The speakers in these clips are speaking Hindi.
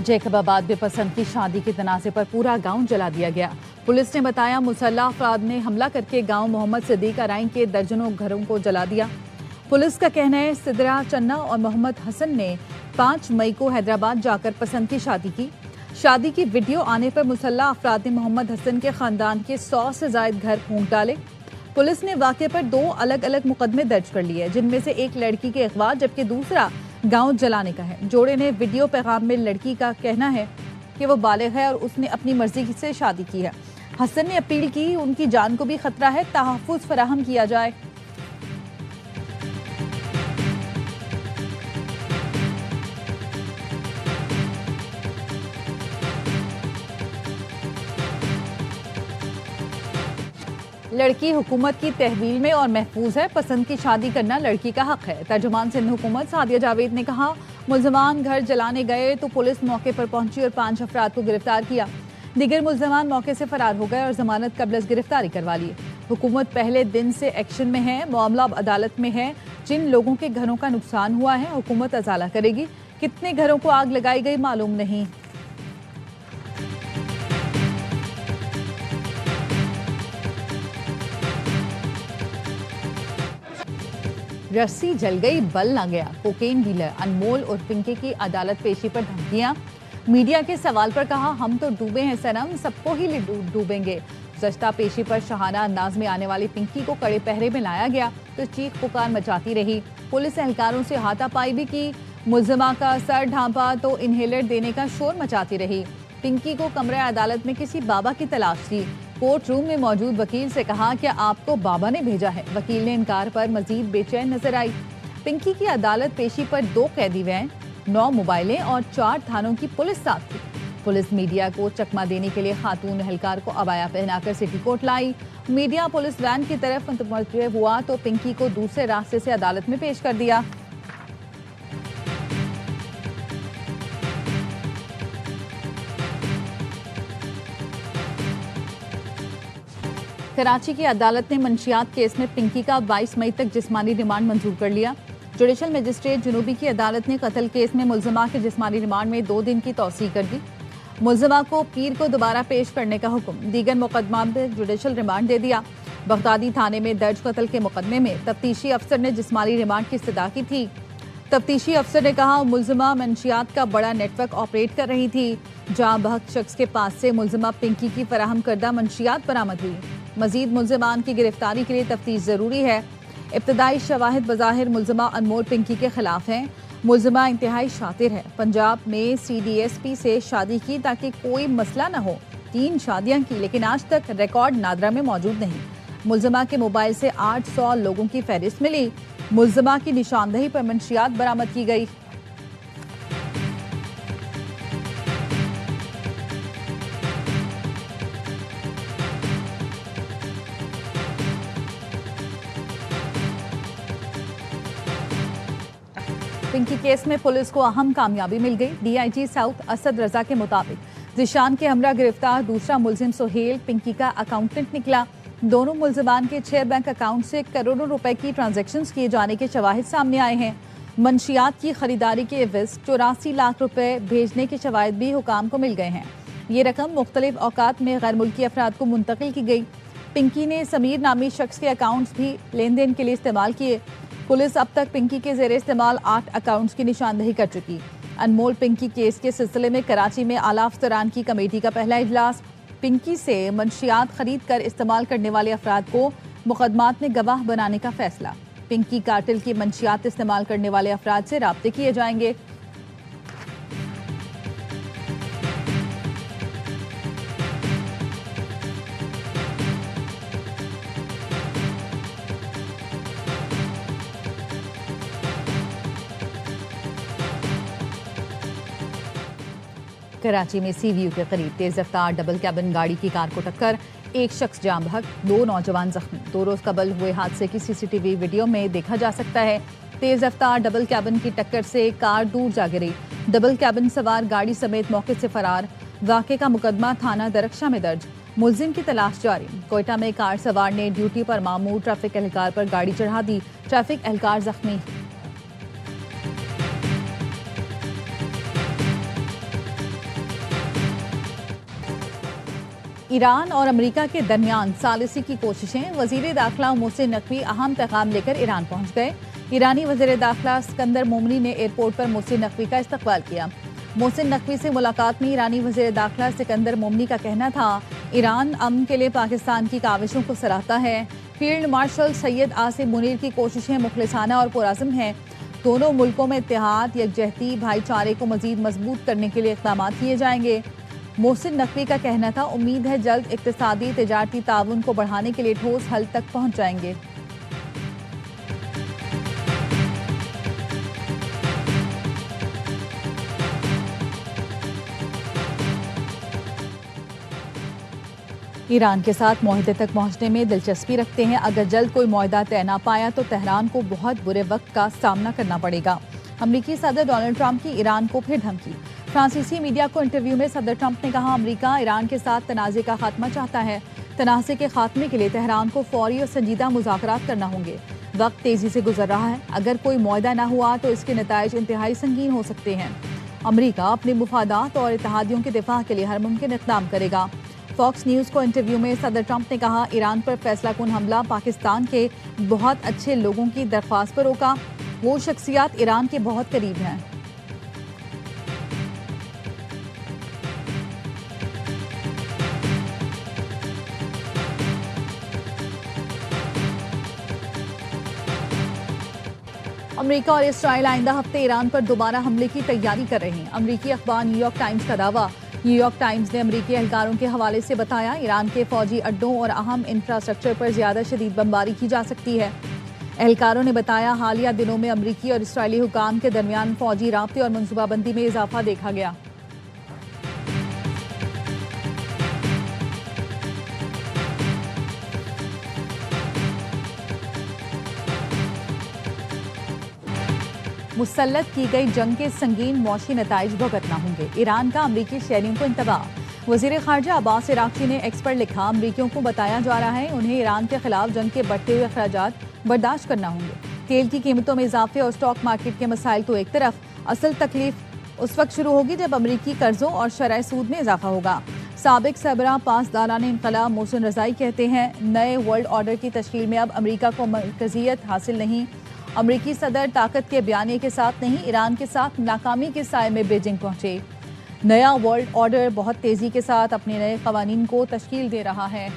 जैकबाबाद में पसंद की शादी के तनाज़े पर पूरा गांव जला दिया गया। पुलिस ने बताया मुसल्लह अफराद ने हमला करके गांव मोहम्मद सिद्दीक अराइन के दर्जनों घरों को जला दिया। पुलिस का कहना है सिद्रा चन्ना और मोहम्मद हसन ने 5 मई को हैदराबाद जाकर पसंद की शादी की। शादी की वीडियो आने पर मुसल्लह अफराद ने मोहम्मद हसन के खानदान के 100 से ज्यादा घर फूंक डाले। पुलिस ने वाक़े पर 2 अलग अलग मुकदमे दर्ज कर लिए, जिनमें से एक लड़की के अगवा जबकि दूसरा गांव जलाने का है। जोड़े ने वीडियो पैगाम में लड़की का कहना है कि वो बालिग है और उसने अपनी मर्जी से शादी की है। हसन ने अपील की उनकी जान को भी खतरा है, तहफ़्फ़ुज़ फराहम किया जाए। लड़की हुकूमत की तहवील में और महफूज है, पसंद की शादी करना लड़की का हक है। तर्जुमान सिंध हुकूमत सादिया जावेद ने कहा, मुल्ज़िमान घर जलाने गए तो पुलिस मौके पर पहुंची और 5 अफराद को गिरफ्तार किया। दीगर मुल्ज़िमान मौके से फरार हो गए और जमानत कबल गिरफ्तारी करवा ली। हुकूमत पहले दिन से एक्शन में है, मामला अब अदालत में है। जिन लोगों के घरों का नुकसान हुआ है हुकूमत अजाला करेगी। कितने घरों को आग लगाई गई मालूम नहीं। रस्सी जल गई बल ना गया। कोकेन डीलर अनमोल और पिंकी की अदालत पेशी पर धमकियां। मीडिया के सवाल पर कहा, हम तो डूबे हैं सनम, सबको ही डूबेंगे। गुज़श्ता पेशी पर शहाना अंदाज में आने वाली पिंकी को कड़े पहरे में लाया गया तो चीख पुकार मचाती रही। पुलिस एहलकारों से हाथापाई भी की। मुल्ज़िमा का सर ढांपा तो इनहेलर देने का शोर मचाती रही। पिंकी को कमरे अदालत में किसी बाबा की तलाश थी। कोर्ट रूम में मौजूद वकील से कहा कि आपको बाबा ने भेजा है। वकील ने इनकार पर मजीद बेचैन नजर आई। पिंकी की अदालत पेशी पर 2 कैदी वैन, 9 मोबाइलें और 4 थानों की पुलिस साथ थी। पुलिस मीडिया को चकमा देने के लिए खातून एहलकार को अबाया पहनाकर सिटी कोर्ट लाई। मीडिया पुलिस वैन की तरफ मुतवज्जे हुआ तो पिंकी को दूसरे रास्ते से अदालत में पेश कर दिया। कराची की अदालत ने मंशियात केस में पिंकी का 22 मई तक जिस्मानी रिमांड मंजूर कर लिया। जुडिशल मजिस्ट्रेट जुनूबी की अदालत ने कत्ल केस में मुल्ज़िमा के जिस्मानी रिमांड में 2 दिन की तौसीह कर दी। मुल्ज़िमा को पीर को दोबारा पेश करने का हुक्म, दीगर मुकदमा में जुडिशल रिमांड दे दिया। बगदादी थाने में दर्ज कत्ल के मुकदमे में तफ्तीशी अफसर ने जिस्मानी रिमांड की इस्तदा की थी। तफ्तीशी अफसर ने कहा, मुल्ज़िमा मंशियात का बड़ा नेटवर्क ऑपरेट कर रही थी। जहां बहक शख्स के पास से मुल्ज़िमा पिंकी की फराहम करदा मंशियात बरामद हुई। मजीद मुल्ज़िमान की गिरफ्तारी के लिए तफ्तीश जरूरी है। इब्तदाई शवाहिद बज़ाहिर मुल्ज़िमा अनमोल पिंकी के खिलाफ हैं। मुल्ज़िमा इंतहाई शातिर है। पंजाब में CDSP से शादी की ताकि कोई मसला न हो। 3 शादियां की, लेकिन आज तक रिकॉर्ड नादरा में मौजूद नहीं। मुल्ज़िमा के मोबाइल से 800 लोगों की फहरिस्त मिली। मुल्ज़िमा की निशानदही पर मंशियात बरामद की गई। पिंकी केस में पुलिस को अहम कामयाबी मिल गई। DIG साउथ असद रजा के मुताबिक जिशान के हमरा गिरफ्तार। दूसरा मुल्जिम सोहेल पिंकी का अकाउंटेंट निकला। दोनों मुल्जिमान के 6 बैंक अकाउंट से करोड़ों रुपए की ट्रांजैक्शंस किए जाने के शवाहिद सामने आए हैं। मंशियात की खरीदारी के एवज 84 लाख रुपए भेजने के शवाहिद भी हुकाम को मिल गए हैं। ये रकम मुख्तलिफ औकात में गैर मुल्की अफराद को मुंतकिल की गई। पिंकी ने समीर नामी शख्स के अकाउंट्स भी लेन देन के लिए इस्तेमाल किए। पुलिस अब तक पिंकी के ज़ेरे इस्तेमाल 8 अकाउंट्स की निशानदही कर चुकी। अनमोल पिंकी केस के सिलसिले में कराची में आला अफसरान की कमेटी का पहला इजलास। पिंकी से मंशियात खरीद कर इस्तेमाल करने वाले अफराद को मुकदमात में गवाह बनाने का फैसला। पिंकी कार्टेल की मंशियात इस्तेमाल करने वाले अफराद से राब्ते किए जाएंगे। कराची में CVU के करीब तेज रफ्तार डबल कैबिन गाड़ी की कार को टक्कर। 1 शख्स जाम बहक, 2 नौजवान जख्मी। 2 रोज कबल हुए हादसे की CCTV वीडियो में देखा जा सकता है। तेज रफ्तार डबल कैबिन की टक्कर से कार दूर जा गिरी। डबल कैबिन सवार गाड़ी समेत मौके से फरार। वाक़े का मुकदमा थाना दरख्शा में दर्ज। मुलजिम की तलाश जारी। कोयटा में कार सवार ने ड्यूटी पर मामूर ट्रैफिक एहलकार पर गाड़ी चढ़ा दी। ट्रैफिक एहलकार जख्मी। ईरान और अमेरिका के दरमियान सालिसी की कोशिशें। वजीर दाखिला मोहसिन नकवी अहम पैगाम लेकर ईरान पहुंच गए। ईरानी वजीर दाखिला सिकंदर मोमनी ने एयरपोर्ट पर मोहसिन नकवी का इस्तकबाल किया। मोहसिन नकवी से मुलाकात में ईरानी वजीर दाखिला सिकंदर मोमनी का कहना था, ईरान अमन के लिए पाकिस्तान की काविशों को सराहता है। फील्ड मार्शल सैयद आसिम मुनीर की कोशिशें मुखलिसाना और पुरअज़्म हैं। दोनों मुल्कों में इत्तेहाद, यकजहती, भाईचारे को मजीद मजबूत करने के लिए इक़दाम किए जाएंगे। मोहसिन नकवी का कहना था, उम्मीद है जल्द इक़्तिसादी तिजारती ताउन को बढ़ाने के लिए ठोस हल तक पहुंच जाएंगे। ईरान के साथ मुआहदे तक पहुंचने में दिलचस्पी रखते हैं। अगर जल्द कोई मुआहदा तय ना पाया तो तेहरान को बहुत बुरे वक्त का सामना करना पड़ेगा। अमरीकी सदर डोनाल्ड ट्रंप की ईरान को फिर धमकी। फ्रांसीसी मीडिया को इंटरव्यू में सदर ट्रंप ने कहा, अमरीका ईरान के साथ तनाज़े का खात्मा चाहता है। तनाज़े के खात्मे के लिए तेहरान को फौरी और संजीदा मुज़ाकरात करना होंगे। वक्त तेजी से गुजर रहा है। अगर कोई मुआहदा ना हुआ तो इसके नताइज इंतहाई संगीन हो सकते हैं। अमरीका अपने मुफादात और इत्तेहादियों के दिफा के लिए हर मुमकिन इक़दाम करेगा। फॉक्स न्यूज़ को इंटरव्यू में सदर ट्रंप ने कहा, ईरान पर फैसलाकुन हमला पाकिस्तान के बहुत अच्छे लोगों की दरख्वास्त पर रोका। वो शख्सियात ईरान के बहुत करीब हैं। अमेरिका और इसराइल आइंदा हफ्ते ईरान पर दोबारा हमले की तैयारी कर रहे हैं। अमेरिकी अखबार न्यूयॉर्क टाइम्स का दावा। न्यूयॉर्क टाइम्स ने अमेरिकी एहलकारों के हवाले से बताया, ईरान के फौजी अड्डों और अहम इंफ्रास्ट्रक्चर पर ज्यादा शदीद बमबारी की जा सकती है। एहलकारों ने बताया, हालिया दिनों में अमेरिकी और इसराइली हुकाम के दरमियान फौजी राब्ते और मनसूबाबंदी में इजाफा देखा गया। मुसल्लत की गई जंग के संगीन मौशी नताइज भुगतना होंगे। ईरान का अमरीकी शहरियों को इंतबाह। वजीर खारजा अब्बास इराक़ची ने एक्स पर लिखा, अमरीकियों को बताया जा रहा है उन्हें ईरान के खिलाफ जंग के बढ़ते हुए अखराजात बर्दाश्त करना होंगे। तेल की कीमतों में इजाफे और स्टॉक मार्केट के मसाइल तो एक तरफ, असल तकलीफ उस वक्त शुरू होगी जब अमरीकी कर्जों और शरह सूद में इजाफा होगा। साबिक सरबराह पासदारान इनकलाब मोहसिन रज़ाई कहते हैं, नए वर्ल्ड ऑर्डर की तश्कील में अब अमरीका को मरकजियत हासिल नहीं। अमरीकी सदर ताकत के बयाने के साथ नहीं, ईरान के साथ नाकामी के साए में बीजिंग पहुंचे। नया वर्ल्ड ऑर्डर बहुत तेजी के साथ अपने नए कवानीन को तश्कील दे रहा है।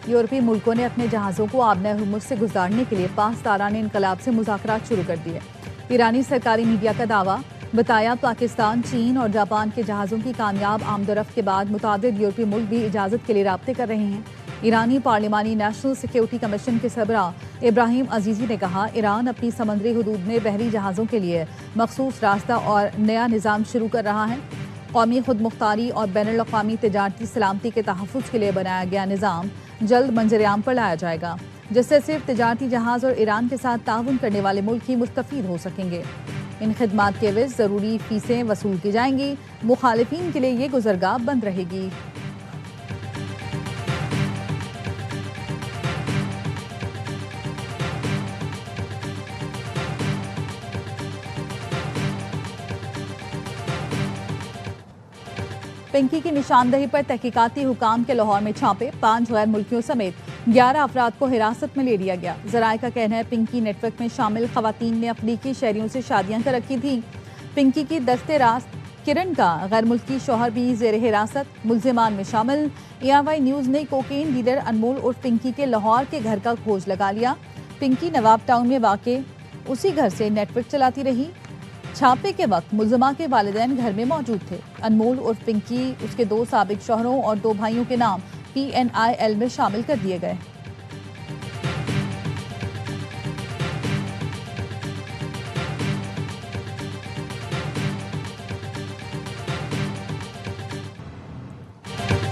यूरोपीय मुल्कों ने अपने जहाज़ों को आबना हुर्मुज़ से गुजारने के लिए पासदारान इनकलाब से मुज़ाकरात शुरू कर दिए। ईरानी सरकारी मीडिया का दावा। बताया, पाकिस्तान, चीन और जापान के जहाज़ों की कामयाब आमदरफ्त के बाद मुतादिद यूरोपीय मुल्क भी इजाज़त के लिए राब्ते कर रहे हैं। ईरानी पार्लिमानी नेशनल सिक्योरिटी कमीशन के सरबराह इब्राहिम अजीज़ी ने कहा, ईरान अपनी समंदरी हदूद में बहरी जहाज़ों के लिए मखसूस रास्ता और नया निज़ाम शुरू कर रहा है। कौमी खुद मुख्तारी और बैनुल अक़वामी तिजारती सलामती के तहफ़्फ़ुज़ के लिए बनाया गया निज़ाम जल्द मंजर-ए-आम पर लाया जाएगा, जिससे सिर्फ तिजारती जहाज़ और ईरान के साथ ताउन करने वाले मुल्क ही मुस्तफ़ीद हो सकेंगे। इन खिदमात के एवज़ ज़रूरी फ़ीसें वसूल की जाएंगी। मुखालिफिन के लिए ये गुज़रगाह बंद रहेगी। पिंकी की निशानदही पर तहकीकाती हुकाम के लाहौर में छापे। 5 गैर मुल्कियों समेत 11 अफराद को हिरासत में ले लिया गया। ज़राए का कहना है, पिंकी नेटवर्क में शामिल खवातीन ने अफ्रीकी शहरियों से शादियां कर रखी थी। पिंकी की दस्ते रास्त किरण का गैर मुल्की शौहर भी ज़ेर हिरासत। मुल्ज़िमान में शामिल। ARY न्यूज़ ने कोकेन डीलर अनमोल उर्फ पिंकी के लाहौर के घर का खोज लगा लिया। पिंकी नवाब टाउन में वाक़े उसी घर से नेटवर्क चलाती रही। छापे के वक्त मुल्ज़िमा के वालिदैन घर में मौजूद थे। अनमोल उर्फ पिंकी, उसके 2 साबिक शौहरों और 2 भाइयों के नाम PNIL में शामिल कर दिए गए।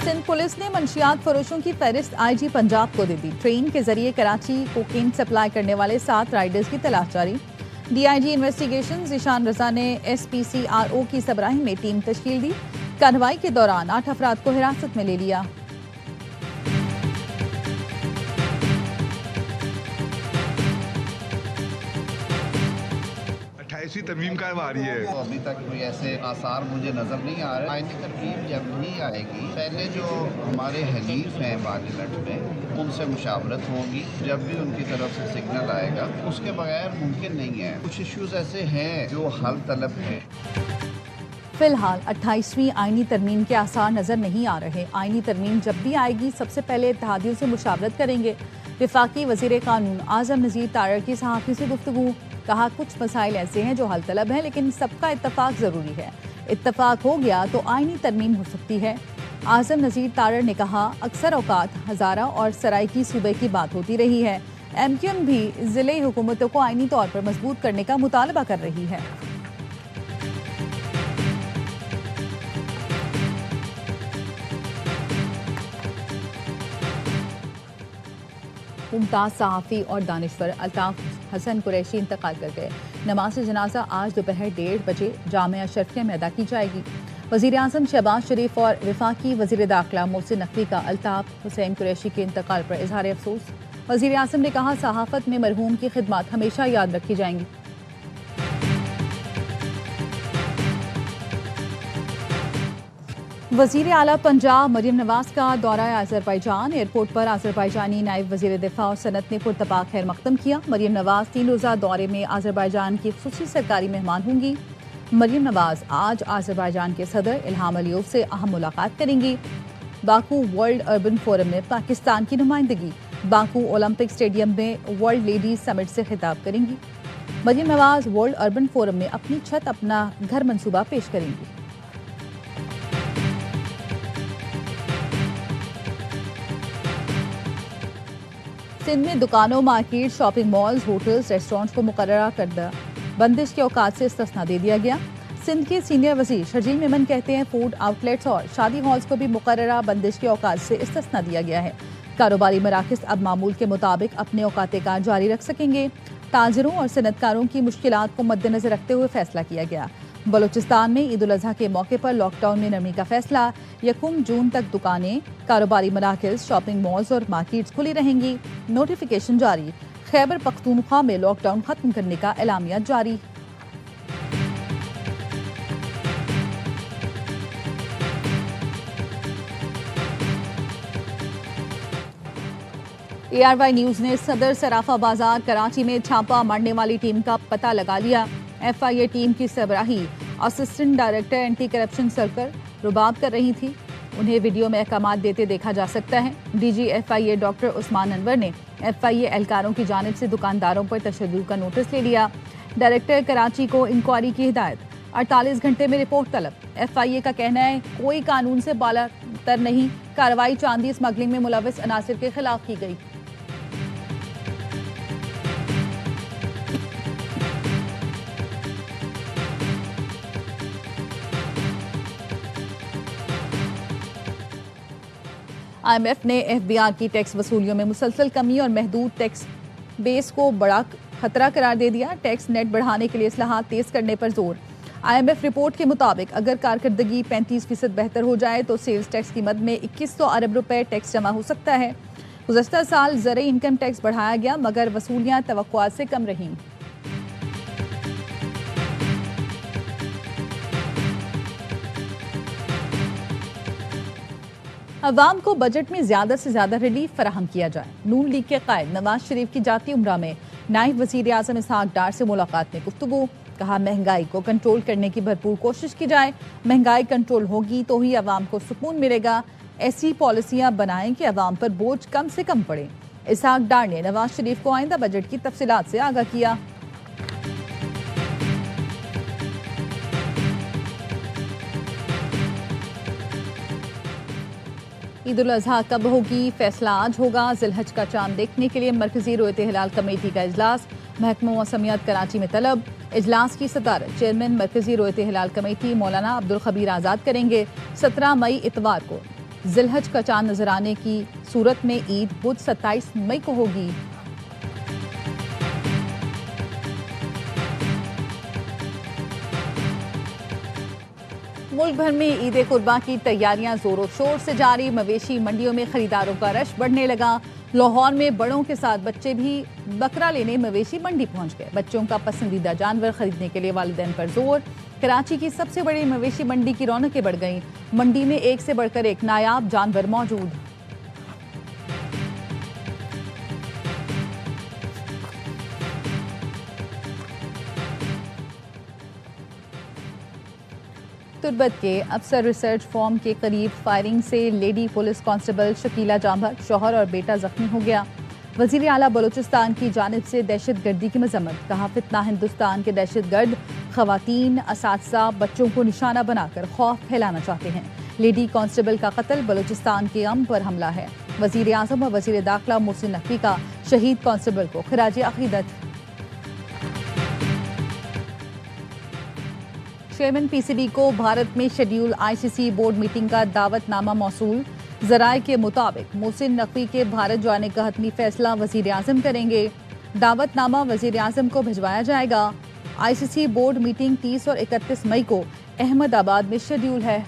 सिंध पुलिस ने मंशियात फरोशों की फहरिस्त IG पंजाब को दे दी। ट्रेन के जरिए कराची कोकेन सप्लाई करने वाले 7 राइडर्स की तलाश जारी। DIG इन्वेस्टिगेशन ज़ीशान रज़ा ने SPCRO की सरबराही में टीम तश्कील दी। कार्रवाई के दौरान 8 अफराद को हिरासत में ले लिया। 28वीं तरमीम का आ रही है। तो अभी तक कोई ऐसे आसार मुझे नजर नहीं आ रहे। आईनी तरमीम जब भी आएगी, पहले जो हमारे हलीफ हैं पार्लियामेंट में, उनसे मुशावरत होगी। जब भी उनकी तरफ से सिग्नल आएगा, उसके बगैर मुमकिन नहीं है। कुछ इश्यूज ऐसे हैं जो हल तलब हैं। फिलहाल 28वीं आईनी तरमीम के आसार नजर नहीं आ रहे। आईनी तरमीम जब भी आएगी सबसे पहले इत्तेहादियों से मुशावरत करेंगे। वफाकी वजीर कानून आजम नज़ीर तारड़ की सहाफ़ी से गुफ्तगू, कहा कुछ मसाइल ऐसे हैं जो हल तलब हैं, लेकिन सबका इत्तफाक ज़रूरी है। इत्तफाक हो गया तो आईनी तरमीम हो सकती है। आजम नज़ीर तारड़ ने कहा, अक्सर औकात हज़ारा और सराइकी सूबे की बात होती रही है। MQM भी ज़िले हुकूमतों को आईनी तौर पर मजबूत करने का मुतालबा कर रही है। मुमताज़ सहाफ़ी और दानिश्वर अल्ताफ़ हसन कुरैशी इंतकाल कर गए। नमाज जनाजा आज दोपहर 1:30 बजे जामिया अशरफिया में अदा की जाएगी। वज़ीर आज़म शहबाज शरीफ और वफाकी वज़ीर दाखिला मोहसिन नकवी का अल्ताफ़ हुसैन कुरैशी के इंतकाल पर इज़हार अफसोस। वज़ीर आज़म ने कहा, सहाफ़त में मरहूम की खिदमत हमेशा याद रखी जाएंगी। वज़ीर आला पंजाब मरियम नवाज का दौरा आज़रबाईजान। एयरपोर्ट पर आज़रबाईजानी नायब वज़ीर दिफा और सनत ने पुरतपाक खैर मकदम किया। मरियम नवाज 3 रोज़ा दौरे में आज़रबाईजान की खुसूसी सरकारी मेहमान होंगी। मरियम नवाज आज आज़रबाईजान के सदर इल्हाम अलीयव से अहम मुलाकात करेंगी। बाकू वर्ल्ड अर्बन फोरम में पाकिस्तान की नुमाइंदगी। बाकू ओलंपिक स्टेडियम में वर्ल्ड लेडीज समिट से खिताब करेंगी। Maryam Nawaz world urban forum में अपनी छत अपना घर मंसूबा पेश करेंगी। सिंध में दुकानों, market, shopping malls, hotels, restaurants को मुकर्ररा करदा बंदिश के औकात से इस्तिस्ना दे दिया गया। सिंध के सीनियर वज़ीर शर्जील मेमन कहते हैं, फूड आउटलेट्स और शादी हॉल्स को भी मुकर्ररा बंदिश के औकात से इस्तिस्ना दिया गया है। कारोबारी मराकज़ अब मामूल के मुताबिक अपने औकात कार जारी रख सकेंगे। ताजरों और सनतकारों की मुश्किलात को मद्देनजर रखते हुए फैसला किया गया। बलूचिस्तान में ईद उल अजहा के मौके पर लॉकडाउन में नरमी का फैसला। 1 जून तक दुकानें, कारोबारी मराकज़, शॉपिंग मॉल्स और मार्केट्स खुली रहेंगी। नोटिफिकेशन जारी। खैबर पख्तूनख्वा में लॉकडाउन खत्म करने का एलामिया जारी। ARY न्यूज़ ने सदर सराफा बाजार कराची में छापा मारने वाली टीम का पता लगा लिया। FIA टीम की सरबराही assistant director anti corruption circle रुबाब कर रही थी। उन्हें वीडियो में अहकाम देते देखा जा सकता है। DG FIA doctor Usman Anwar ने FIA एहलकारों की जानिब से दुकानदारों पर तशद्दुद का नोटिस ले लिया। डायरेक्टर कराची को इंक्वायरी की हिदायत। 48 घंटे में रिपोर्ट तलब। FIA का कहना है, कोई कानून से बालातर नहीं। कार्रवाई चांदी स्मगलिंग में मुलविस अनासिर के खिलाफ की गई। IMF ने FBR की टैक्स वसूलियों में मुसलसल कमी और महदूद टैक्स बेस को बड़ा खतरा करार दे दिया। टैक्स नेट बढ़ाने के लिए इस्लाहात तेज करने पर जोर। IMF रिपोर्ट के मुताबिक अगर कारकर्दगी 35% बेहतर हो जाए तो सेल्स टैक्स की मद में 2100 अरब रुपए टैक्स जमा हो सकता है। गुज़श्ता साल ज़रूरी इनकम टैक्स बढ़ाया गया मगर वसूलियाँ तवक्कुआत से कम रहीं। अवाम को बजट में ज्यादा से ज्यादा रिलीफ फराहम किया जाए। नून लीग के कायद नवाज शरीफ की जाती उम्रा में नायब वज़ीर आज़म इसहाक डार से मुलाकात में गुफ्तगू। कहा, महंगाई को कंट्रोल करने की भरपूर कोशिश की जाए। महंगाई कंट्रोल होगी तो ही अवाम को सुकून मिलेगा। ऐसी पॉलिसियां बनाएं कि अवाम पर बोझ कम से कम पड़े। इसहाक डार ने नवाज शरीफ को आइंदा बजट की तफसीलात से आगाह किया। ईद उल अजहा कब होगी, फैसला आज होगा। जिलहज का चांद देखने के लिए मरकजी रोयत हिलाल कमेटी का इजलास। महकमा मौसमियात कराची में तलब। इजलास की सदारत चेयरमैन मरकजी रोयत हिलाल कमेटी मौलाना अब्दुल खबीर आज़ाद करेंगे। 17 मई इतवार को जिलहज का चांद नजर आने की सूरत में ईद बुध 27 मई को होगी। मुल्क भर में ईद कुर्बान की तैयारियां जोरों शोर से जारी। मवेशी मंडियों में खरीदारों का रश बढ़ने लगा। लाहौर में बड़ों के साथ बच्चे भी बकरा लेने मवेशी मंडी पहुंच गए। बच्चों का पसंदीदा जानवर खरीदने के लिए वालिदैन पर जोर। कराची की सबसे बड़ी मवेशी मंडी की रौनकें बढ़ गईं। मंडी में एक से बढ़कर एक नायाब जानवर मौजूद। तुर्बत के अफसर रिसर्च फॉर्म के करीब फायरिंग से लेडी पुलिस कांस्टेबल शकीला जांभर, शौहर और बेटा जख्मी हो गया। वजीर आला बलूचिस्तान की जानिब से दहशत गर्दी की मजम्मत। कहा, फितना हिंदुस्तान के दहशत गर्द खवातीन, असातिज़ा, बच्चों को निशाना बनाकर खौफ फैलाना चाहते हैं। लेडी कांस्टेबल का कत्ल बलूचिस्तान के अम पर हमला है। वजीर आजम और वजीर दाखिला मोहसिन नकवी का शहीद कांस्टेबल को खिराज अकीदत। चेयरमैन पीसीबी को भारत में शेड्यूल आईसीसी बोर्ड मीटिंग का दावतनामा मौसूल। जराये के मुताबिक मोहसिन नकवी के भारत जाने का हतमी फैसला वजीर आजम करेंगे। दावतनामा वजीर आजम को भिजवाया जाएगा। आईसीसी बोर्ड मीटिंग 30 और 31 मई को अहमदाबाद में शेड्यूल है।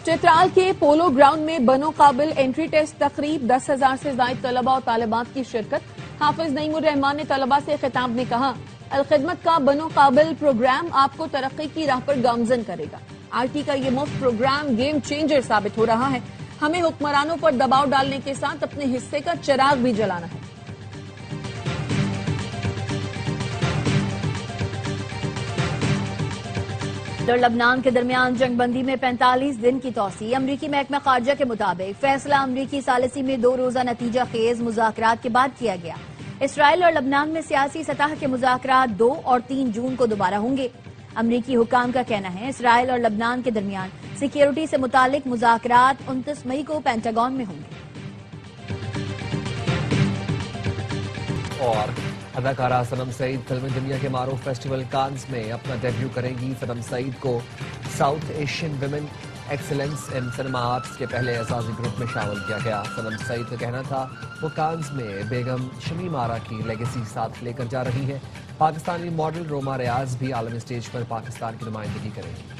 चित्राल के पोलो ग्राउंड में बनो काबिल एंट्री टेस्ट तकरीब 10,000 से ज्यादा तलबा और तालिबात की शिरकत। हाफिज नईमुर रहमान ने तलबा से खिताब में कहा, अलखिदमत का बनो काबिल प्रोग्राम आपको तरक्की की राह पर गामजन करेगा। आरटी का ये मुफ्त प्रोग्राम गेम चेंजर साबित हो रहा है। हमें हुक्मरानों पर दबाव डालने के साथ अपने हिस्से का चिराग भी जलाना है। और लबनान के दरमियान जंगबंदी में 45 दिन की तौसी। अमरीकी महकमा खारजा के मुताबिक फैसला अमरीकी सालिसी में 2 रोजा नतीजा खेज मुज़ाकरात के बाद किया गया। इसराइल और लबनान में सियासी सतह के मुज़ाकरात 2 और 3 जून को दोबारा होंगे। अमरीकी हुकाम का कहना है, इसराइल और लबनान के दरमियान सिक्योरिटी से मुतालिक मुज़ाकरात 29 मई को पेंटागन में होंगे। और अदाकारा सनम सईद फिल्म दुनिया के मारूफ फेस्टिवल कांस में अपना डेब्यू करेंगी। सनम सईद को south Asian women excellence in cinema arts के पहले एजाजी ग्रुप में शामिल किया गया। सनम सईद का कहना था, वो कांस में बेगम शमीम आरा की लेगेसी साथ लेकर जा रही है। पाकिस्तानी मॉडल रोमा रियाज भी आलमी स्टेज पर पाकिस्तान की नुमाइंदगी करेंगी।